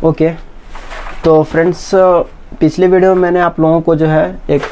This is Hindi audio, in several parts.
ओके, तो फ्रेंड्स पिछले वीडियो में मैंने आप लोगों को जो है एक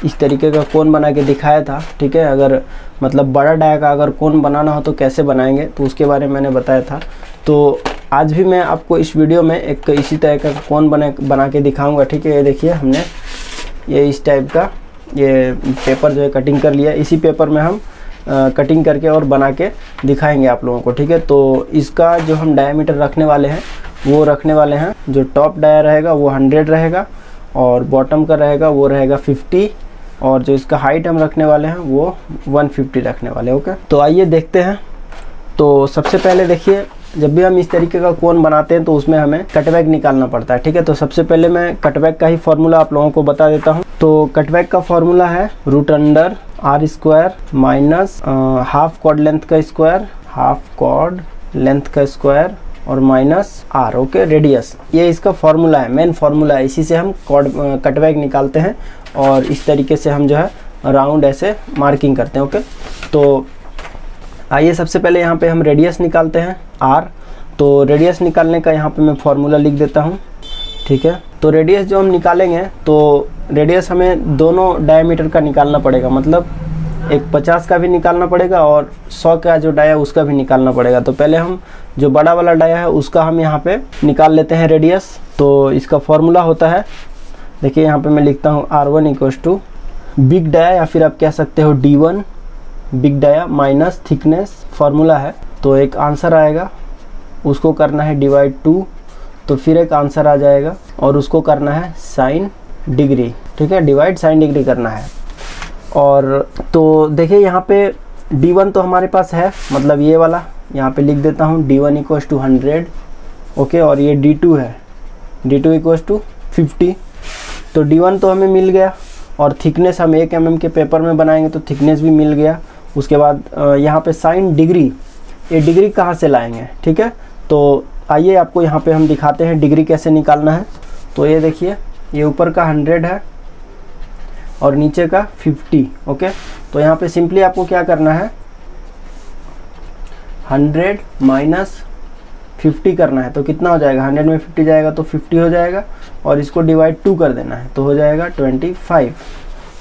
इस तरीके का कोन बना के दिखाया था, ठीक है। अगर मतलब बड़ा डाया का अगर कोन बनाना हो तो कैसे बनाएंगे, तो उसके बारे में मैंने बताया था। तो आज भी मैं आपको इस वीडियो में एक इसी तरह का कोन बना के दिखाऊंगा, ठीक है। ये देखिए, हमने ये इस टाइप का ये पेपर जो है कटिंग कर लिया। इसी पेपर में हम कटिंग करके और बना के दिखाएंगे आप लोगों को, ठीक है। तो इसका जो हम डायमीटर रखने वाले हैं वो रखने वाले हैं, जो टॉप डाया रहेगा वो 100 रहेगा और बॉटम का रहेगा वो रहेगा 50, और जो इसका हाइट हम रखने वाले हैं वो 150 रखने वाले हैं। ओके, तो आइए देखते हैं। तो सबसे पहले देखिए, जब भी हम इस तरीके का कोन बनाते हैं तो उसमें हमें कटबैक निकालना पड़ता है, ठीक है। तो सबसे पहले मैं कटबैक का ही फॉर्मूला आप लोगों को बता देता हूँ। तो कटबैक का फॉर्मूला है √under r square minus half chord length का स्क्वायर, हाफ कॉर्ड लेंथ का स्क्वायर और माइनस r, ओके, रेडियस। ये इसका फॉर्मूला है, मेन फॉर्मूला है। इसी से हम कटबैक निकालते हैं और इस तरीके से हम जो है राउंड ऐसे मार्किंग करते हैं। ओके, तो आइए सबसे पहले यहाँ पे हम रेडियस निकालते हैं r। तो रेडियस निकालने का यहाँ पे मैं फॉर्मूला लिख देता हूँ, ठीक है। तो रेडियस जो हम निकालेंगे, तो रेडियस हमें दोनों डायमीटर का निकालना पड़ेगा, मतलब एक 50 का भी निकालना पड़ेगा और 100 का जो डाया उसका भी निकालना पड़ेगा। तो पहले हम जो बड़ा वाला डाया है उसका हम यहाँ पे निकाल लेते हैं रेडियस। तो इसका फॉर्मूला होता है, देखिए यहाँ पे मैं लिखता हूँ R1 equals to big dia, या फिर आप कह सकते हो D1 big dia minus thickness, formula है। तो एक आंसर आएगा, उसको करना है डिवाइड 2, तो फिर एक आंसर आ जाएगा और उसको करना है साइन डिग्री, ठीक है, डिवाइड साइन डिग्री करना है। और तो देखिए यहाँ पे D1 तो हमारे पास है, मतलब ये वाला यहाँ पे लिख देता हूँ D1 इक्वल्स टू 100, ओके। और ये D2 है, D2 इक्वल्स टू 50। तो D1 तो हमें मिल गया, और थिकनेस हम 1 mm के पेपर में बनाएंगे तो थिकनेस भी मिल गया। उसके बाद यहाँ पे साइन डिग्री, ये डिग्री कहाँ से लाएंगे, ठीक है। तो आइए आपको यहाँ पे हम दिखाते हैं डिग्री कैसे निकालना है। तो ये देखिए, ये ऊपर का 100 है और नीचे का 50, ओके। तो यहाँ पे सिंपली आपको क्या करना है, 100 माइनस 50 करना है। तो कितना हो जाएगा, 100 में 50 जाएगा तो 50 हो जाएगा, और इसको डिवाइड 2 कर देना है तो हो जाएगा 25,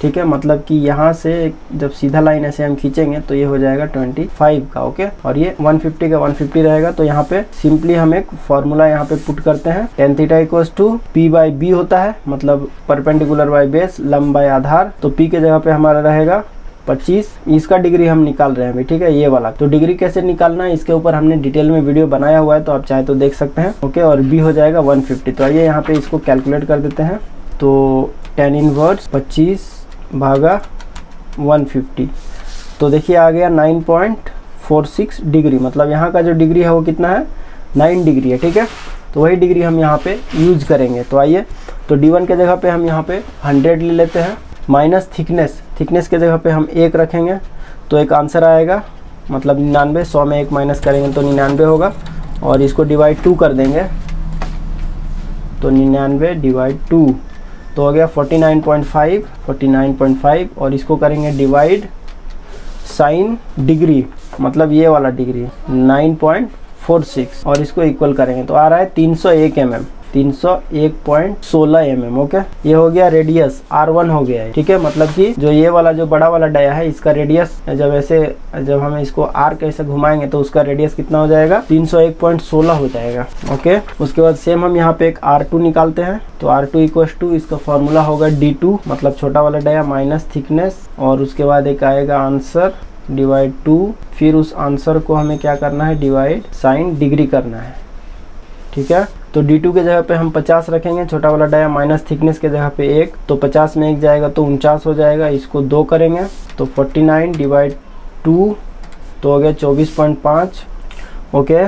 ठीक है। मतलब कि यहाँ से जब सीधा लाइन ऐसे हम खींचेंगे तो ये हो जाएगा 25 का, ओके। और ये 150 का 150 रहेगा। तो यहाँ पे सिंपली हम एक फॉर्मूला यहाँ पे पुट करते हैं, tan theta equals to P/B होता है, मतलब परपेंडिकुलर बाय बेस, लंब बाय आधार। तो P के जगह पे हमारा रहेगा 25, इसका डिग्री हम निकाल रहे हैं भाई, ठीक है, ये वाला। तो डिग्री कैसे निकालना है इसके ऊपर हमने डिटेल में वीडियो बनाया हुआ है, तो आप चाहे तो देख सकते हैं, ओके। और B हो जाएगा 150। तो आइए यहाँ पे इसको कैलकुलेट कर देते हैं। तो tan इनवर्स 25 भागा 150, तो देखिए आ गया 9.46 डिग्री। मतलब यहाँ का जो डिग्री है वो कितना है, 9 डिग्री है, ठीक है। तो वही डिग्री हम यहाँ पे यूज करेंगे। तो आइए, तो D1 के जगह पे हम यहाँ पे 100 ले लेते हैं, माइनस थिकनेस, थिकनेस के जगह पे हम 1 रखेंगे तो एक आंसर आएगा, मतलब 99। 100 में 1 माइनस करेंगे तो 99 होगा, और इसको डिवाइड 2 कर देंगे तो 99 डिवाइड 2 तो हो गया 49.5, और इसको करेंगे डिवाइड साइन डिग्री, मतलब ये वाला डिग्री 9.46, और इसको इक्वल करेंगे तो आ रहा है 301 mm, 301.16 mm, ओके। ये हो गया रेडियस, R1 हो गया है, ठीक है। मतलब कि जो ये वाला जो बड़ा वाला डाया है इसका रेडियस जब हम इसको R कैसे घुमाएंगे तो उसका रेडियस कितना हो जाएगा, 301.16 हो जाएगा, ओके। उसके बाद सेम हम यहाँ पे एक R2 निकालते हैं। तो R2 इक्वल्स टू, इसका फॉर्मूला होगा D2, मतलब छोटा वाला डाया माइनस थिकनेस, और उसके बाद एक आएगा आंसर डिवाइड 2, फिर उस आंसर को हमें क्या करना है, डिवाइड साइन डिग्री करना है, ठीक है। तो D2 के जगह पे हम 50 रखेंगे, छोटा वाला डाया माइनस थिकनेस के जगह पे 1, तो 50 में 1 जाएगा तो 49 हो जाएगा। इसको 2 करेंगे तो 49 डिवाइड 2 तो हो गया 24.5, ओके।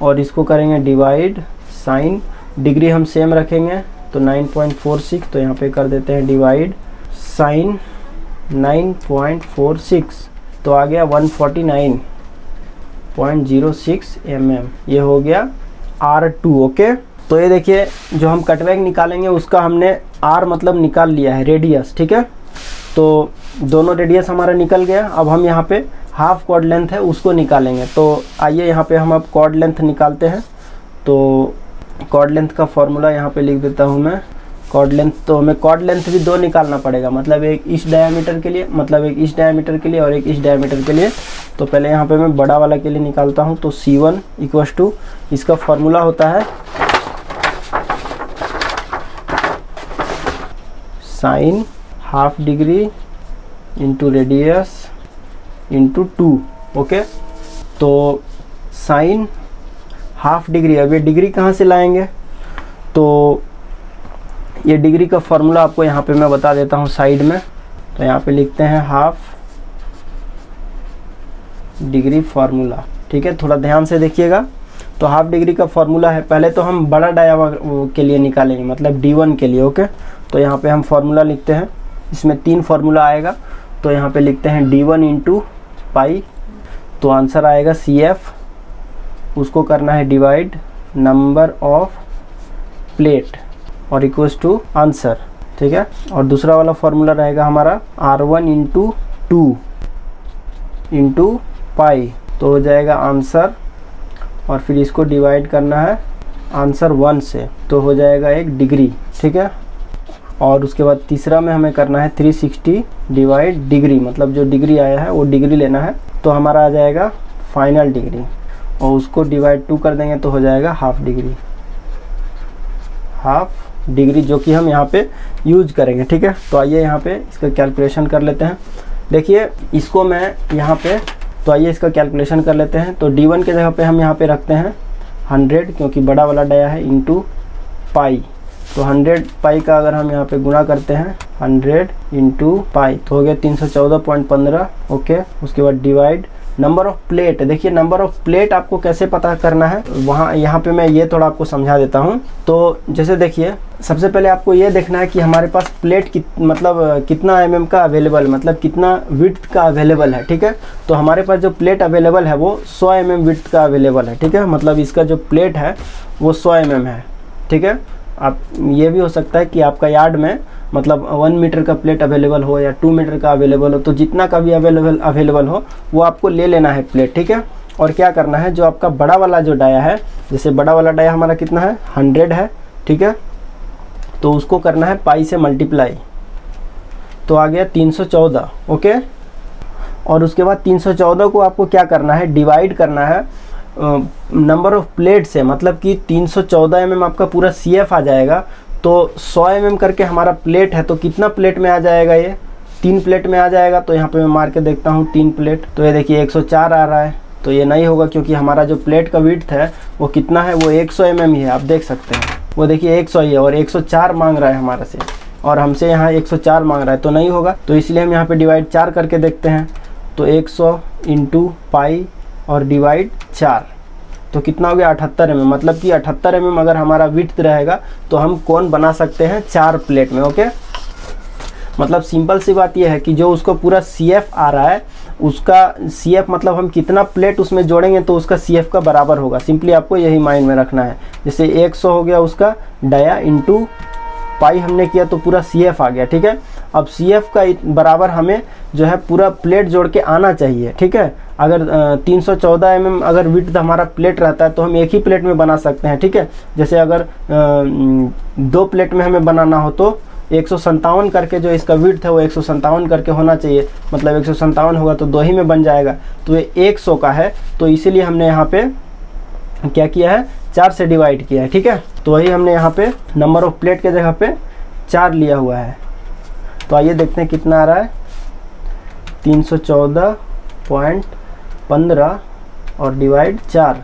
और इसको करेंगे डिवाइड साइन डिग्री हम सेम रखेंगे तो 9.46, तो यहाँ पे कर देते हैं डिवाइड साइन 9.46, तो आ गया 149.06 mm। ये हो गया R2, ओके। तो ये देखिए, जो हम कटबैक निकालेंगे उसका हमने R मतलब निकाल लिया है, रेडियस, ठीक है। तो दोनों रेडियस हमारा निकल गया। अब हम यहाँ पे हाफ कॉर्ड लेंथ है उसको निकालेंगे। तो आइए यहाँ पे हम अब कॉर्ड लेंथ निकालते हैं। तो कॉर्ड लेंथ का फॉर्मूला यहाँ पे लिख देता हूँ मैं। कॉर्ड लेंथ, तो हमें कॉर्ड लेंथ भी 2 निकालना पड़ेगा, मतलब एक इस डायमीटर के लिए, मतलब एक इस डायमीटर के लिए और एक इस डायमीटर के लिए। तो पहले यहाँ पे मैं बड़ा वाला के लिए निकालता हूँ। तो C1 इक्वल्स टू, इसका फॉर्मूला होता है sine half degree into radius into 2। Okay, तो साइन हाफ डिग्री, अब ये डिग्री कहाँ से लाएंगे, तो ये डिग्री का फॉर्मूला आपको यहाँ पे मैं बता देता हूँ साइड में। तो यहाँ पे लिखते हैं हाफ डिग्री फार्मूला, ठीक है, थोड़ा ध्यान से देखिएगा। तो हाफ डिग्री का फॉर्मूला है, पहले तो हम बड़ा डाया के लिए निकालेंगे, मतलब D1 के लिए। ओके, तो यहाँ पे हम फॉर्मूला लिखते हैं, इसमें 3 फार्मूला आएगा। तो यहाँ पे लिखते हैं D1 इंटू पाई, तो आंसर आएगा CF, उसको करना है डिवाइड नंबर ऑफ प्लेट और इक्वल्स टू आंसर, ठीक है। और दूसरा वाला फॉर्मूला रहेगा हमारा R1 इंटू 2 इंटू पाई, तो हो जाएगा आंसर, और फिर इसको डिवाइड करना है आंसर 1 से, तो हो जाएगा 1 डिग्री, ठीक है। और उसके बाद तीसरा में हमें करना है 360 डिवाइड डिग्री, मतलब जो डिग्री आया है वो डिग्री लेना है, तो हमारा आ जाएगा फाइनल डिग्री, और उसको डिवाइड 2 कर देंगे तो हो जाएगा हाफ डिग्री, हाफ डिग्री, जो कि हम यहाँ पे यूज करेंगे, ठीक है। तो आइए यहाँ पे इसका कैलकुलेशन कर लेते हैं। देखिए इसको मैं यहाँ पे, तो आइए इसका कैलकुलेशन कर लेते हैं। तो D1 के जगह पे हम यहाँ पे रखते हैं 100, क्योंकि बड़ा वाला डाया है, इंटू पाई। तो 100 पाई का अगर हम यहाँ पे गुणा करते हैं 100 इंटू पाई, तो हो गया 314.15। ओके, उसके बाद डिवाइड नंबर ऑफ प्लेट। देखिए नंबर ऑफ प्लेट आपको कैसे पता करना है, वहाँ यहाँ पे मैं ये थोड़ा आपको समझा देता हूँ। तो जैसे देखिए, सबसे पहले आपको ये देखना है कि हमारे पास प्लेट मतलब कितना mm का अवेलेबल, मतलब कितना विड्थ का अवेलेबल है, ठीक है। तो हमारे पास जो प्लेट अवेलेबल है वो 100 mm विड्थ का अवेलेबल है, ठीक है। मतलब इसका जो प्लेट है वो 100 mm है, ठीक है। आप ये भी हो सकता है कि आपका यार्ड में मतलब 1 मीटर का प्लेट अवेलेबल हो या 2 मीटर का अवेलेबल हो, तो जितना का भी अवेलेबल हो वो आपको ले लेना है प्लेट, ठीक है। और क्या करना है, जो आपका बड़ा वाला जो डाया है, जैसे बड़ा वाला डाया हमारा कितना है 100 है, ठीक है, तो उसको करना है पाई से मल्टीप्लाई, तो आ गया 314। ओके, और उसके बाद 314 को आपको क्या करना है, डिवाइड करना है नंबर ऑफ प्लेट से, मतलब कि 314 mm आपका पूरा CF आ जाएगा। तो 100 mm करके हमारा प्लेट है, तो कितना प्लेट में आ जाएगा, ये 3 प्लेट में आ जाएगा। तो यहाँ पे मैं मार के देखता हूँ 3 प्लेट, तो ये देखिए 104 आ रहा है, तो ये नहीं होगा, क्योंकि हमारा जो प्लेट का विड्थ है वो कितना है, वो 100 mm ही है, आप देख सकते हैं, वो देखिए 100 ही है, और 104 मांग रहा है हमारा से, और हमसे यहाँ 104 मांग रहा है, तो नहीं होगा। तो इसलिए हम यहाँ पे डिवाइड 4 करके देखते हैं। तो 100 इंटू पाई और डिवाइड 4, तो कितना हो गया 78 mm, मतलब कि 78 mm अगर हमारा विड्थ रहेगा तो हम कोन बना सकते हैं 4 प्लेट में। ओके, मतलब सिंपल सी बात यह है कि जो उसको पूरा CF आ रहा है, उसका CF मतलब हम कितना प्लेट उसमें जोड़ेंगे तो उसका CF का बराबर होगा। सिंपली आपको यही माइंड में रखना है। जैसे 100 हो गया उसका डाया, इंटू पाई हमने किया तो पूरा CF आ गया, ठीक है। अब CF का बराबर हमें जो है पूरा प्लेट जोड़ के आना चाहिए, ठीक है। अगर 314 mm अगर विड्थ हमारा प्लेट रहता है तो हम एक ही प्लेट में बना सकते हैं, ठीक है। जैसे अगर 2 प्लेट में हमें बनाना हो तो 157 करके जो इसका विड्थ है वो 157 करके होना चाहिए, मतलब 157 होगा तो 2 ही में बन जाएगा। तो ये 100 का है, तो इसीलिए हमने यहाँ पे क्या किया है, 4 से डिवाइड किया है, ठीक है। तो वही हमने यहाँ पे नंबर ऑफ प्लेट के जगह पे 4 लिया हुआ है। तो आइए देखते हैं कितना आ रहा है, 314.15 और डिवाइड 4,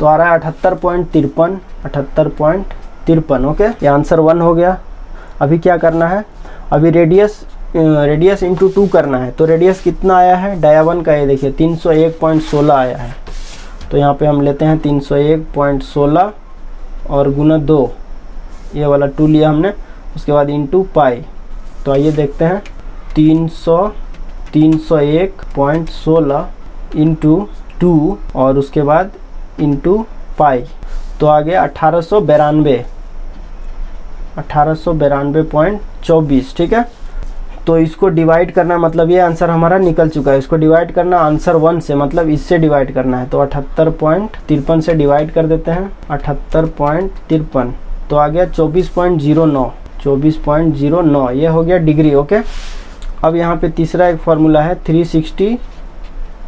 तो आ रहा है 78.53। ओके, ये आंसर 1 हो गया। अभी क्या करना है, अभी रेडियस इंटू 2 करना है। तो रेडियस कितना आया है डाया 1 का, ये देखिए 301.16 आया है। तो यहाँ पे हम लेते हैं 301.16 और गुना 2, ये वाला 2 लिया हमने, उसके बाद इंटू पाई। तो आइए देखते हैं 301.16 इंटू 2 और उसके बाद इंटू पाई, तो आ गया 1892.24, ठीक है। तो इसको डिवाइड करना, मतलब ये आंसर हमारा निकल चुका है। इसको डिवाइड करना आंसर 1 से, मतलब इससे डिवाइड करना है। तो 78.53 से डिवाइड कर देते हैं, 78.53, तो आ गया 24.09, 24.09, ये हो गया डिग्री। ओके, अब यहाँ पे तीसरा एक फॉर्मूला है 360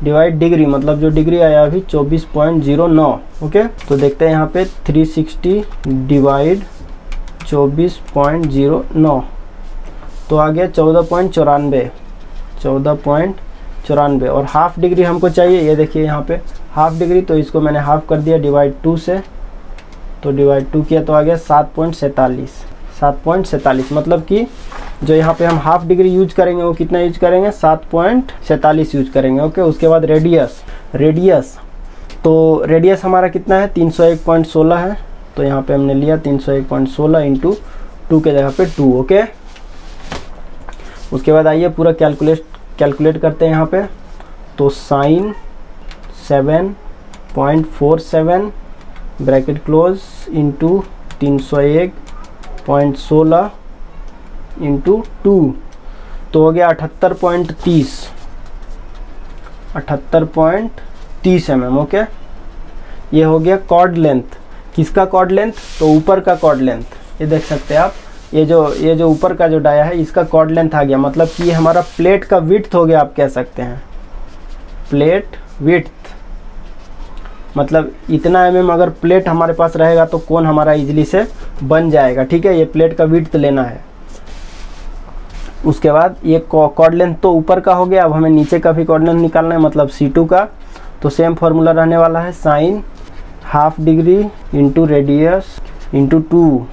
डिवाइड डिग्री, मतलब जो डिग्री आया अभी 24.09। ओके, तो देखते हैं यहाँ पे 360 डिवाइड 24.09, तो आ गया 14.94, 14.94। और हाफ डिग्री हमको चाहिए, ये देखिए यहाँ पे हाफ डिग्री, तो इसको मैंने हाफ कर दिया डिवाइड 2 से, तो डिवाइड 2 किया तो आ गया 7.47, 7.47। मतलब कि जो यहाँ पे हम हाफ डिग्री यूज करेंगे वो कितना यूज करेंगे, 7.47 यूज करेंगे। ओके, उसके बाद रेडियस, रेडियस तो रेडियस हमारा कितना है, 301.16 है, तो यहाँ पे हमने लिया 301.16 इंटू 2 के जगह पे 2। ओके, उसके बाद आइए पूरा कैलकुलेट करते हैं यहाँ पे। तो sine 7.47 bracket close into 301.16 into 2, तो हो गया 78.30, 78.30 mm। ओके, ये हो गया कॉर्ड लेंथ। किसका कॉर्ड लेंथ, तो ऊपर का कॉर्ड लेंथ, ये देख सकते हैं आप, ये जो ऊपर का जो डाया है इसका कॉर्ड लेंथ आ गया, मतलब कि ये हमारा प्लेट का विड्थ हो गया, आप कह सकते हैं प्लेट विड्थ। मतलब इतना mm अगर प्लेट हमारे पास रहेगा तो कोन हमारा इजीली से बन जाएगा। ठीक है, ये प्लेट का विड्थ लेना है। उसके बाद ये कॉर्ड लेंथ तो ऊपर का हो गया, अब हमें नीचे का भी कॉर्ड लेंथ निकालना है, मतलब C2 का। तो सेम फॉर्मूला रहने वाला है, sine half degree into radius into 2।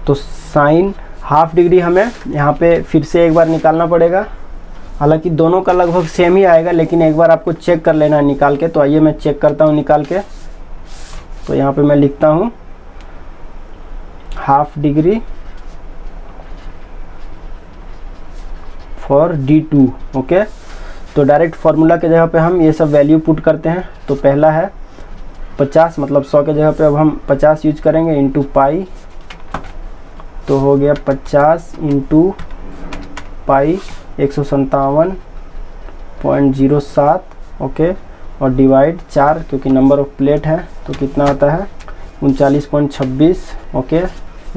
तो साइन हाफ डिग्री हमें यहाँ पे फिर से एक बार निकालना पड़ेगा, हालांकि दोनों का लगभग सेम ही आएगा, लेकिन एक बार आपको चेक कर लेना है निकाल के। तो आइए मैं चेक करता हूँ निकाल के। तो यहाँ पे मैं लिखता हूँ half degree for D2। Okay, तो डायरेक्ट फार्मूला के जगह पे हम ये सब वैल्यू पुट करते हैं। तो पहला है 50, मतलब 100 के जगह पे अब हम 50 यूज करेंगे इंटू पाई, तो हो गया 50 इंटू पाई 157.07। ओके, और डिवाइड 4, क्योंकि नंबर ऑफ प्लेट है तो कितना आता है 39.26। ओके,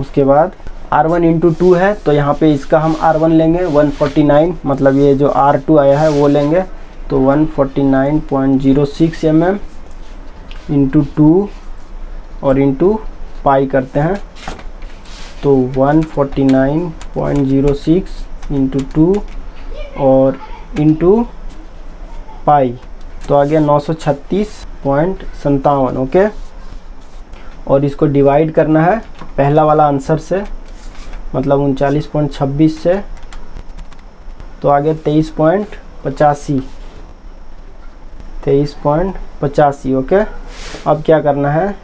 उसके बाद R1 इंटू 2 है, तो यहाँ पे इसका हम R1 लेंगे 149, मतलब ये जो R2 आया है वो लेंगे, तो 149.06 mm इंटू 2 और इंटू पाई करते हैं, तो 149.06 इंटू 2 और इंटू पाई, तो आ गया 936.57। ओके, और इसको डिवाइड करना है पहला वाला आंसर से, मतलब 39.26 से, तो आ गया 23.85, 23.85। ओके, अब क्या करना है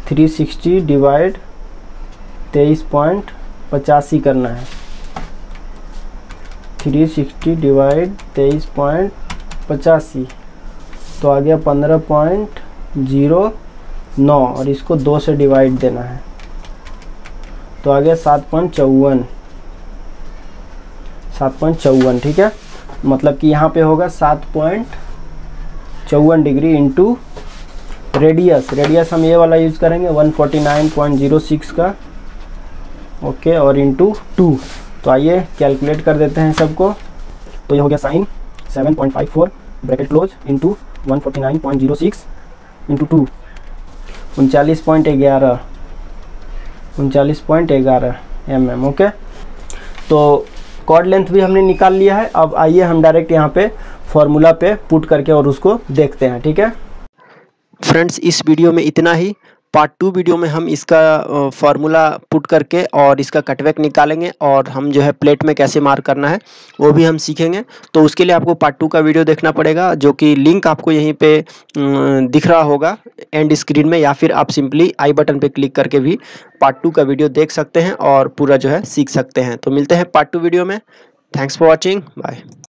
360 डिवाइड 23.85 करना है, 360 डिवाइड 23.85, तो आ गया 15.09, और इसको 2 से डिवाइड देना है, तो आ गया 7.54, 7.54। ठीक है, मतलब कि यहाँ पे होगा 7.54 डिग्री इंटू रेडियस, रेडियस हम ये वाला यूज़ करेंगे 149.06 का। ओके, और इंटू 2, तो आइए कैलकुलेट कर देते हैं सबको। तो ये हो गया sine 7.54 bracket close into 149.06 into 2, 39.11, 39.11 mm। Okay, तो कॉर्ड लेंथ भी हमने निकाल लिया है। अब आइए हम डायरेक्ट यहाँ पे फॉर्मूला पे पुट करके और उसको देखते हैं। ठीक है फ्रेंड्स, इस वीडियो में इतना ही। पार्ट 2 वीडियो में हम इसका फार्मूला पुट करके और इसका कटवर्क निकालेंगे, और हम जो है प्लेट में कैसे मार्क करना है वो भी हम सीखेंगे। तो उसके लिए आपको पार्ट 2 का वीडियो देखना पड़ेगा, जो कि लिंक आपको यहीं पे दिख रहा होगा एंड स्क्रीन में, या फिर आप सिंपली आई बटन पे क्लिक करके भी पार्ट 2 का वीडियो देख सकते हैं और पूरा जो है सीख सकते हैं। तो मिलते हैं पार्ट 2 वीडियो में। Thanks for watching, bye.